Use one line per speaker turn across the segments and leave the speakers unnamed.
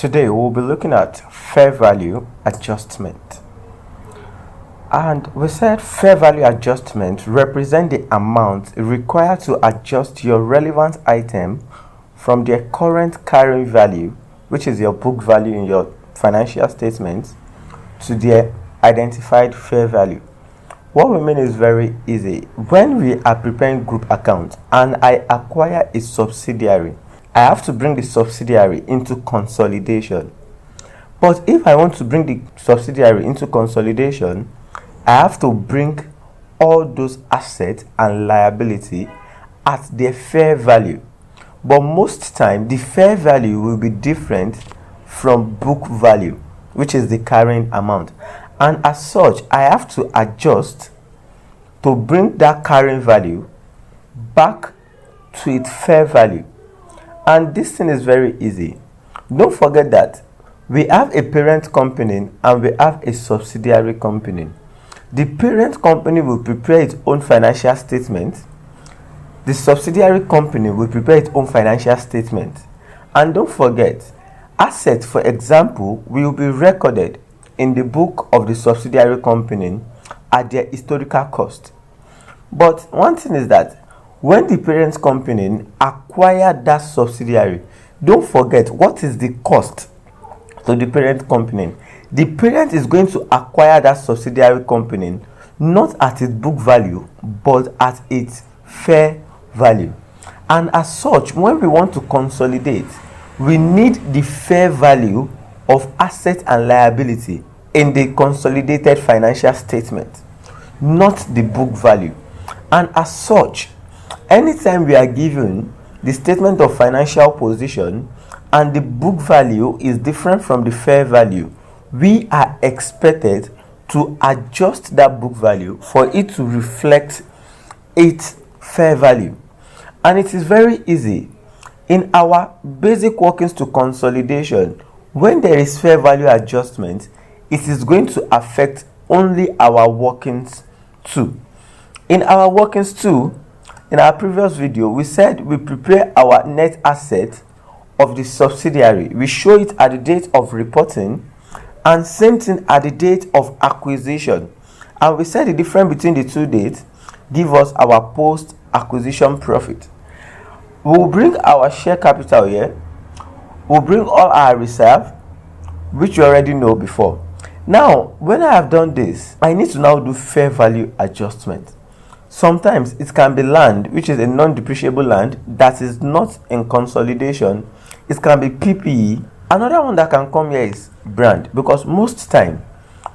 Today we'll be looking at fair value adjustment. And we said fair value adjustment represent the amount required to adjust your relevant item from their current carrying value, which is your book value in your financial statements, to their identified fair value. What we mean is very easy. When we are preparing group accounts and I acquire a subsidiary, I have to bring the subsidiary into consolidation. But if I want to bring the subsidiary into consolidation, I have to bring all those assets and liability at their fair value. But most time, the fair value will be different from book value, which is the carrying amount. And as such, I have to adjust to bring that carrying value back to its fair value. And this thing is very easy. Don't forget that we have a parent company and we have a subsidiary company. The parent company will prepare its own financial statement. The subsidiary company will prepare its own financial statement. And don't forget, assets, for example, will be recorded in the book of the subsidiary company at their historical cost. But one thing is that when the parent company acquired that subsidiary, don't forget what is the cost to the parent company. The parent is going to acquire that subsidiary company not at its book value but at its fair value. And as such, when we want to consolidate, we need the fair value of asset and liability in the consolidated financial statement, not the book value. And as such, anytime we are given the statement of financial position and the book value is different from the fair value, we are expected to adjust that book value for it to reflect its fair value. And it is very easy. In our basic workings to consolidation, when there is fair value adjustment, it is going to affect only our workings too. In our workings too, in our previous video, we said we prepare our net asset of the subsidiary. We show it at the date of reporting and same thing at the date of acquisition. And we said the difference between the two dates give us our post-acquisition profit. We'll bring our share capital here. We'll bring all our reserve, which you already know before. Now, when I have done this, I need to now do fair value adjustment. Sometimes it can be land, which is a non-depreciable land that is not in consolidation. It can be PPE. Another one that can come here is brand, because most time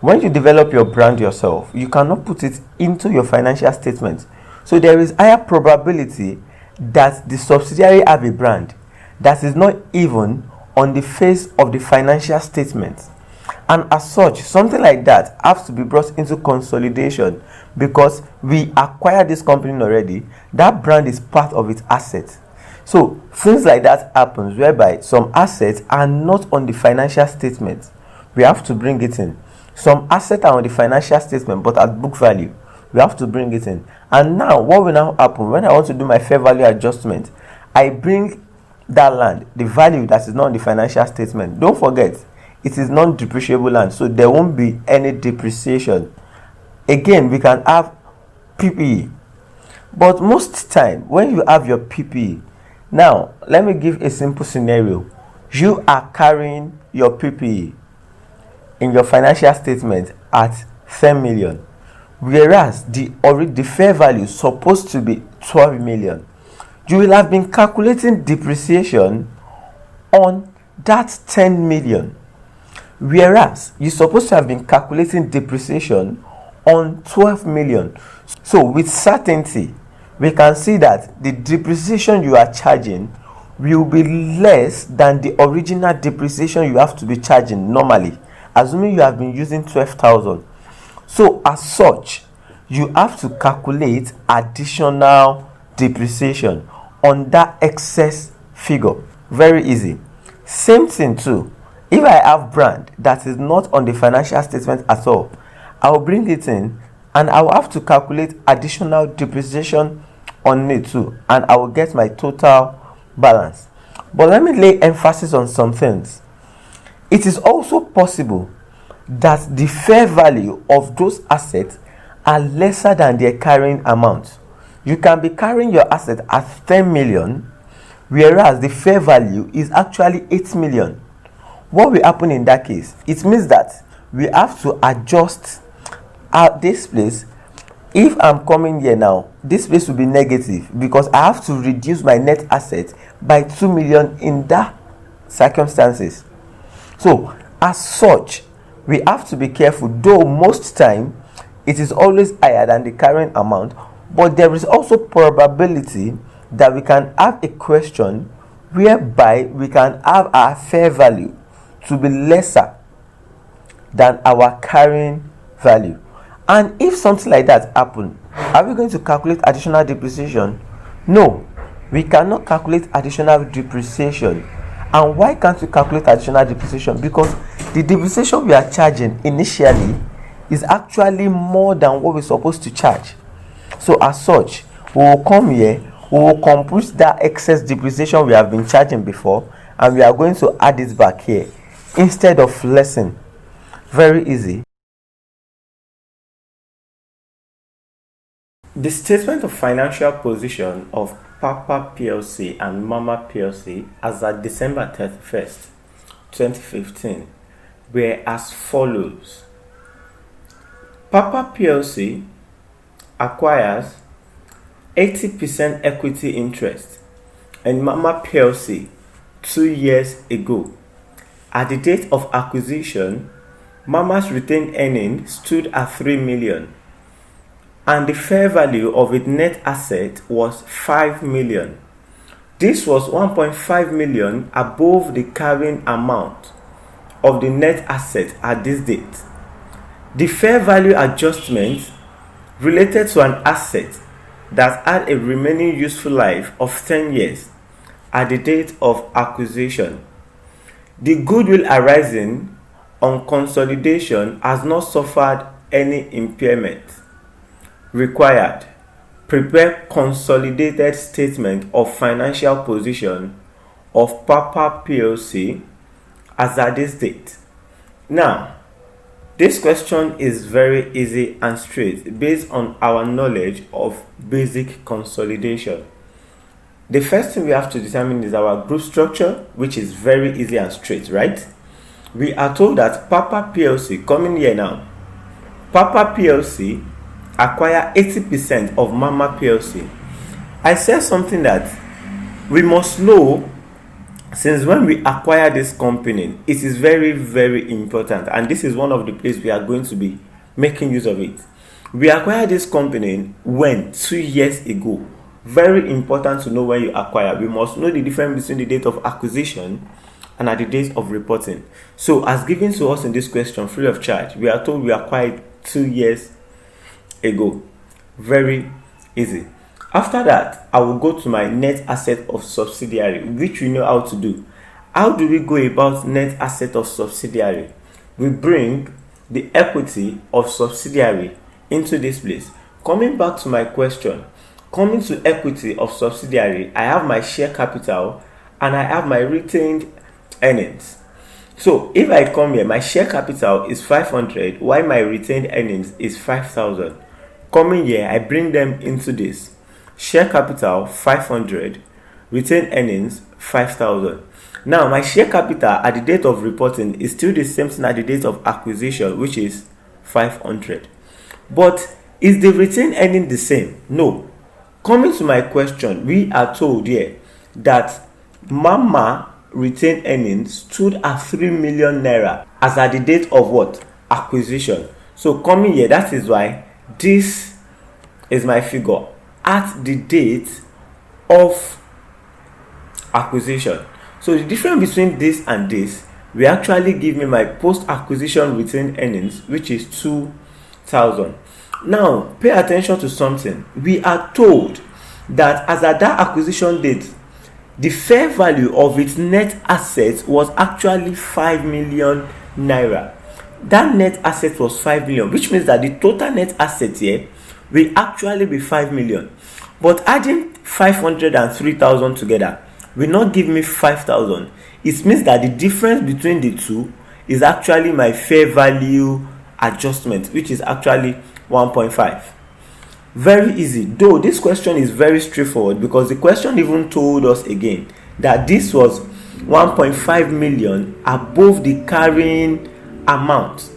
when you develop your brand yourself, you cannot put it into your financial statement. So there is higher probability that the subsidiary have a brand that is not even on the face of the financial statement. And as such, something like that has to be brought into consolidation because we acquired this company already. That brand is part of its assets. So things like that happens whereby some assets are not on the financial statement. We have to bring it in. Some assets are on the financial statement but at book value. We have to bring it in. And now what will now happen when I want to do my fair value adjustment? I bring that land, the value that is not on the financial statement. Don't forget, it is non-depreciable land, so there won't be any depreciation. Again, we can have PPE. But most time, when you have your PPE, now, let me give a simple scenario. You are carrying your PPE in your financial statement at 10 million, whereas the fair value is supposed to be 12 million. You will have been calculating depreciation on that 10 million. Whereas you're supposed to have been calculating depreciation on 12 million. So with certainty, we can see that the depreciation you are charging will be less than the original depreciation you have to be charging normally, assuming you have been using 12,000. So as such, you have to calculate additional depreciation on that excess figure. Very easy. Same thing too. If I have brand that is not on the financial statement at all, I will bring it in and I will have to calculate additional depreciation on it too, and I will get my total balance. But let me lay emphasis on some things. It is also possible that the fair value of those assets are lesser than their carrying amount. You can be carrying your asset at 10 million, whereas the fair value is actually 8 million. What will happen in that case? It means that we have to adjust this place. If I'm coming here now, this place will be negative because I have to reduce my net asset by 2 million in that circumstances. So as such, we have to be careful, though most time it is always higher than the current amount, but there is also probability that we can have a question whereby we can have our fair value to be lesser than our carrying value. And if something like that happen, are we going to calculate additional depreciation? No, we cannot calculate additional depreciation. And why can't we calculate additional depreciation? Because the depreciation we are charging initially is actually more than what we're supposed to charge. So as such, we will come here, we will compute that excess depreciation we have been charging before, and we are going to add it back here instead of lessen. Very easy. The statement of financial position of Papa PLC and Mama PLC as at December 31st, 2015 were as follows. Papa PLC acquires 80% equity interest in Mama PLC 2 years ago. At the date of acquisition, Mama's retained earnings stood at 3 million. And the fair value of its net asset was 5 million. This was 1.5 million above the carrying amount of the net asset at this date. The fair value adjustment related to an asset that had a remaining useful life of 10 years at the date of acquisition. The goodwill arising on consolidation has not suffered any impairment. Required. Prepare consolidated statement of financial position of Papa PLC as at this date. Now, this question is very easy and straight based on our knowledge of basic consolidation. The first thing we have to determine is our group structure, which is very easy and straight, right? We are told that Papa PLC, coming here now, Papa PLC acquire 80% of Mama PLC. I said something that we must know since when we acquire this company. It is very, very important, and this is one of the places we are going to be making use of it. We acquired this company when 2 years ago. Very important to know when you acquire. We must know the difference between the date of acquisition and at the date of reporting. So as given to us in this question, free of charge, we are told we acquired 2 years ago. Very easy. After that, I will go to my net asset of subsidiary, which we know how to do. How do we go about net asset of subsidiary? We bring the equity of subsidiary into this place. Coming back to my question, coming to equity of subsidiary, I have my share capital and I have my retained earnings. So if I come here, my share capital is 500 while my retained earnings is 5,000. Coming here, I bring them into this. Share capital 500, retained earnings 5,000. Now my share capital at the date of reporting is still the same thing at the date of acquisition, which is 500. But is the retained earning the same? No. Coming to my question, we are told here that Mama retained earnings stood at 3 million naira as at the date of what? Acquisition. So coming here, that is why this is my figure at the date of acquisition. So the difference between this and this will actually give me my post-acquisition retained earnings, which is 2,000. Now, pay attention to something. We are told that as at that acquisition date, the fair value of its net assets was actually 5 million naira. That net asset was 5 million, which means that the total net asset here will actually be 5 million. But adding 500 and 3,000 together will not give me 5,000. it means that the difference between the two is actually my fair value adjustment, which is actually 1.5. Very easy, though this question is very straightforward, because the question even told us again that this was 1.5 million above the carrying amount.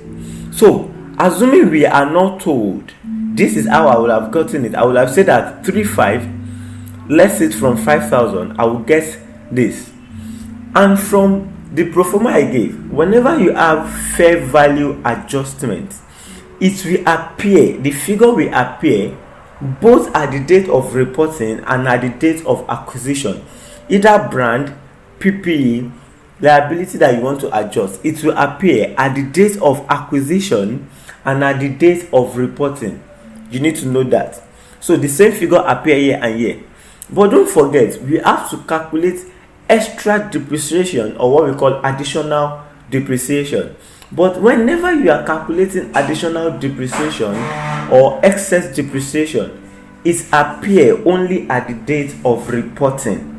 So assuming we are not told, this is how I would have gotten it. I would have said that 3.5 less it from 5,000, I will get this. And from the pro forma I gave, whenever you have fair value adjustment, it will appear, the figure will appear both at the date of reporting and at the date of acquisition. Either brand, PPE, liability that you want to adjust, it will appear at the date of acquisition and at the date of reporting. You need to know that. So the same figure appear here and here. But don't forget, we have to calculate extra depreciation, or what we call additional depreciation. But whenever you are calculating additional depreciation or excess depreciation, it appears only at the date of reporting.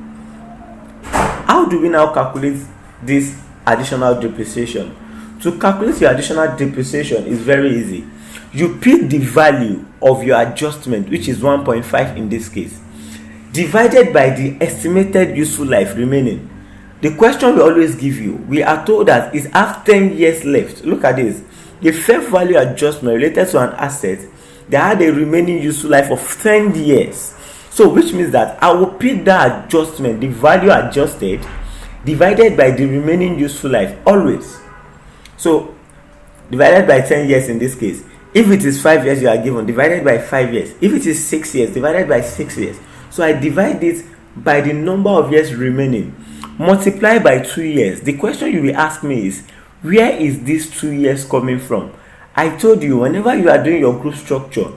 How do we now calculate this additional depreciation? To calculate your additional depreciation is very easy. You pick the value of your adjustment, which is 1.5 in this case, divided by the estimated useful life remaining. The question we always give you, we are told that it has 10 years left. Look at this. The fair value adjustment related to an asset that had a remaining useful life of 10 years. So which means that I will pick that adjustment, the value adjusted, divided by the remaining useful life always. So divided by 10 years in this case. If it is 5 years you are given, divided by 5 years. If it is 6 years, divided by 6 years. So I divide it by the number of years remaining, multiply by 2 years. The question you will ask me is, where is this 2 years coming from? I told you, whenever you are doing your group structure,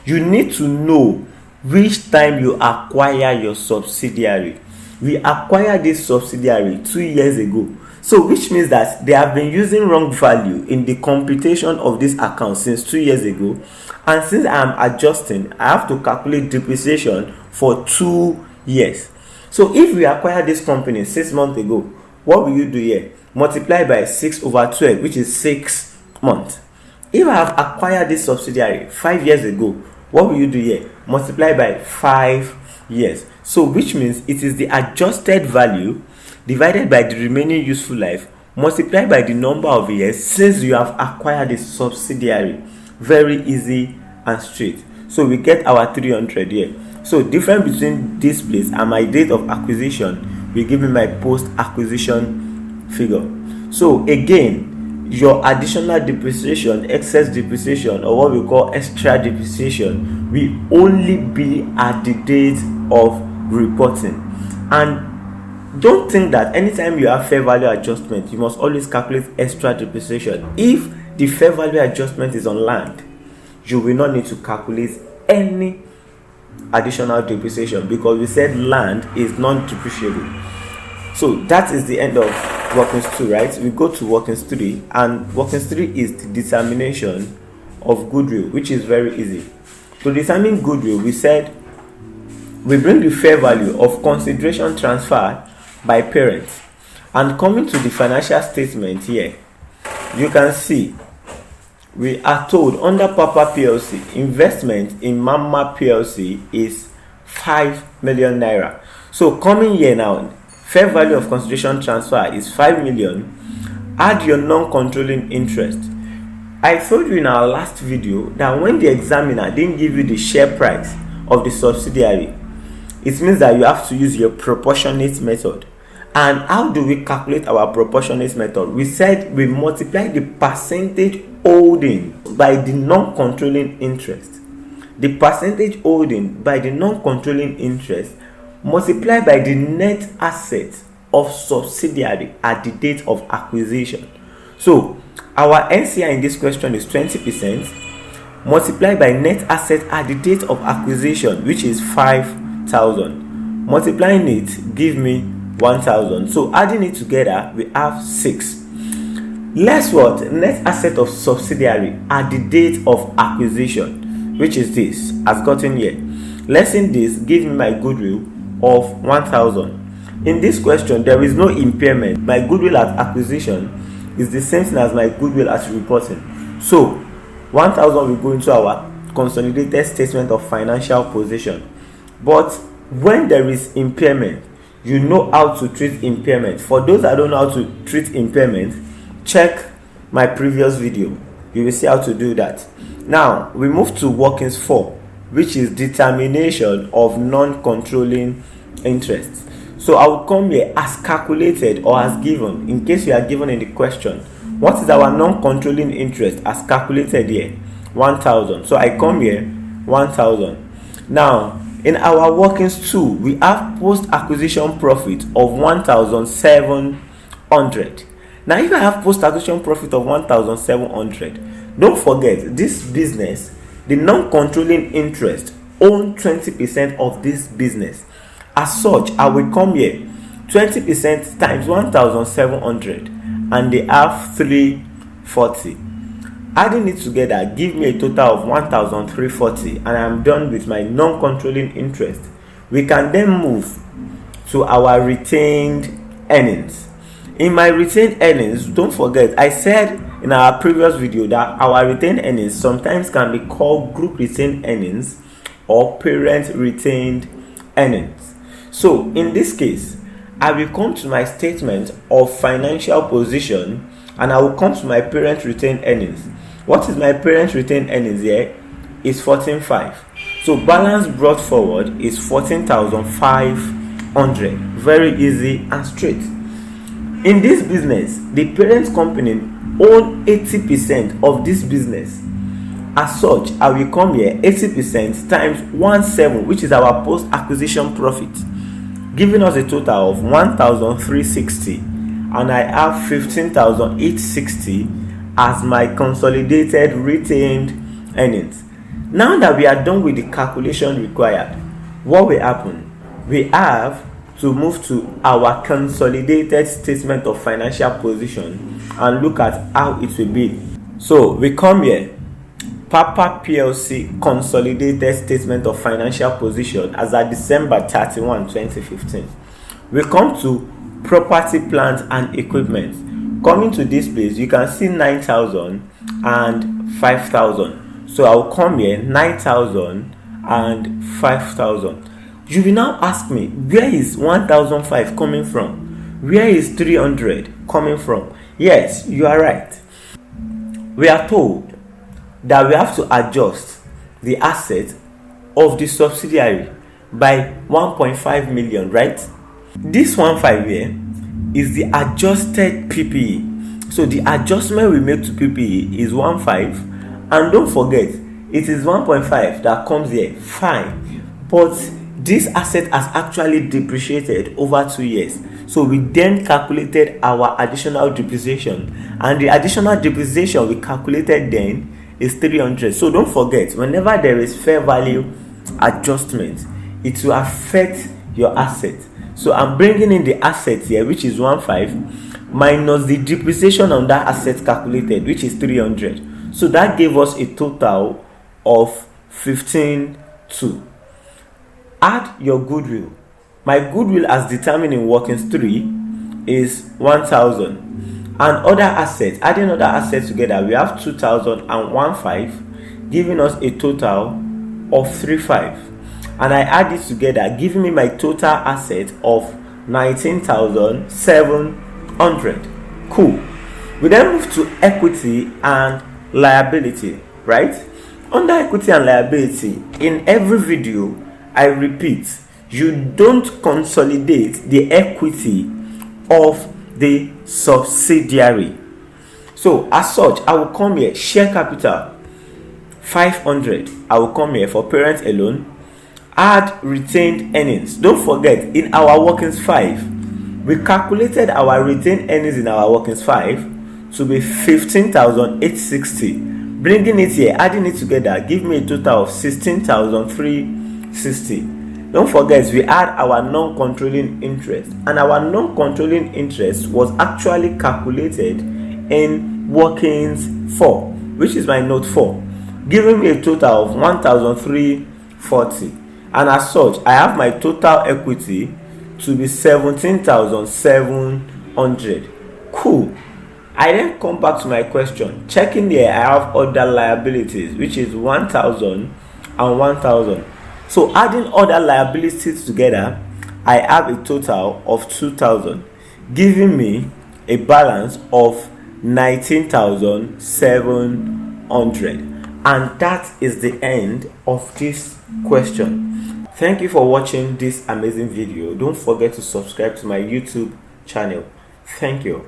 you need to know which time you acquire your subsidiary. We acquired this subsidiary 2 years ago. So which means that they have been using wrong value in the computation of this account since 2 years ago. And since I am adjusting, I have to calculate depreciation for 2 years. So if we acquired this company 6 months ago, what will you do here? Multiply by 6/12, which is 6 months. If I have acquired this subsidiary 5 years ago, what will you do here? Multiply by 5 years. So which means it is the adjusted value divided by the remaining useful life multiplied by the number of years since you have acquired a subsidiary. Very easy and straight. So we get our 300 here. So difference between this place and my date of acquisition will give me my post acquisition figure. So again, your additional depreciation, excess depreciation, or what we call extra depreciation, will only be at the date of reporting. And don't think that anytime you have fair value adjustment, you must always calculate extra depreciation. If the fair value adjustment is on land, you will not need to calculate any additional depreciation, because we said land is non-depreciable. So that is the end of workings 2, right? We go to workings 3, and workings 3 is the determination of goodwill, which is very easy. To determine goodwill, we said we bring the fair value of consideration transferred by parents, and coming to the financial statement here, you can see we are told under Papa PLC, investment in Mama PLC is 5 million naira. So coming here now, fair value of consideration transfer is 5 million. Add your non-controlling interest. I told you in our last video that when the examiner didn't give you the share price of the subsidiary, it means that you have to use your proportionate method. And how do we calculate our proportionate method? We said we multiply the percentage holding by the non-controlling interest. The percentage holding by the non-controlling interest multiplied by the net asset of subsidiary at the date of acquisition. So our NCI in this question is 20%, multiplied by net asset at the date of acquisition, which is 5,000. Multiplying it give me 1,000. So adding it together, we have 6. Less what? Net asset of subsidiary at the date of acquisition, which is this, as gotten here. Less in this, give me my goodwill of 1,000. In this question, there is no impairment. My goodwill at acquisition is the same thing as my goodwill at reporting. So 1,000 will go into our consolidated statement of financial position. But when there is impairment, you know how to treat impairment. For those that don't know how to treat impairment, check my previous video. You will see how to do that. Now we move to workings 4, which is determination of non-controlling interest. So I will come here as calculated or as given, in case you are given in the question. What is our non-controlling interest as calculated here? 1,000. So I come here 1,000. Now in our workings 2, we have post-acquisition profit of 1,700. Now if I have post-acquisition profit of 1,700, don't forget this business, the non-controlling interest own 20% of this business. As such, I will come here 20% times 1,700 and they have 340. Adding it together give me a total of 1,340 and I'm done with my non-controlling interest. We can then move to our retained earnings. In my retained earnings, don't forget I said in our previous video that our retained earnings sometimes can be called group retained earnings or parent retained earnings. So in this case, I will come to my statement of financial position and I will come to my parent retained earnings. What is my parent retained earnings here? Is 14,500. So balance brought forward is 14,500. Very easy and straight. In this business, the parent company own 80% of this business. As such, I will come here 80% times 17, which is our post-acquisition profit, giving us a total of 1,360, and I have 15,860 as my consolidated retained earnings. Now that we are done with the calculation required, what will happen? We have to move to our consolidated statement of financial position and look at how it will be. So we come here, Papa PLC consolidated statement of financial position as at December 31, 2015. We come to property, plant and equipment. Coming to this place, you can see 9,000 and 5,000. So I'll come here 9,000 and 5,000. You will now ask me, where is 1,005 coming from? Where is 300 coming from? Yes, you are right. We are told that we have to adjust the asset of the subsidiary by 1.5 million, right? This 1.5 here is the adjusted PPE. So the adjustment we make to PPE is 1.5, and don't forget it is 1.5 that comes here, fine, but this asset has actually depreciated over 2 years. So we then calculated our additional depreciation, and the additional depreciation we calculated then is 300. So don't forget, whenever there is fair value adjustment, it will affect your asset. So I'm bringing in the asset here, which is 1.5 minus the depreciation on that asset calculated, which is 300. So that gave us a total of 15,200. Add your goodwill. My goodwill as determined in workings 3 is 1,000. And other assets, adding other assets together, we have 2,000 and 1,500, giving us a total of 3,500. And I add it together, giving me my total asset of 19,700. Cool. We then move to equity and liability, right? Under equity and liability, in every video I repeat, you don't consolidate the equity of the subsidiary. So as such, I will come here, share capital 500. I will come here for parent alone, add retained earnings. Don't forget, in our workings 5, we calculated our retained earnings in our workings 5 to be 15,860. Bringing it here, adding it together, give me a total of 16,360. Don't forget, we add our non-controlling interest, and our non-controlling interest was actually calculated in workings 4, which is my note 4, giving me a total of 1,340. And as such, I have my total equity to be 17,700. Cool. I then come back to my question. Checking there, I have other liabilities, which is 1,000 and 1,000. So adding other liabilities together, I have a total of 2,000, giving me a balance of 19,700. And that is the end of this question. Thank you for watching this amazing video. Don't forget to subscribe to my YouTube channel. Thank you.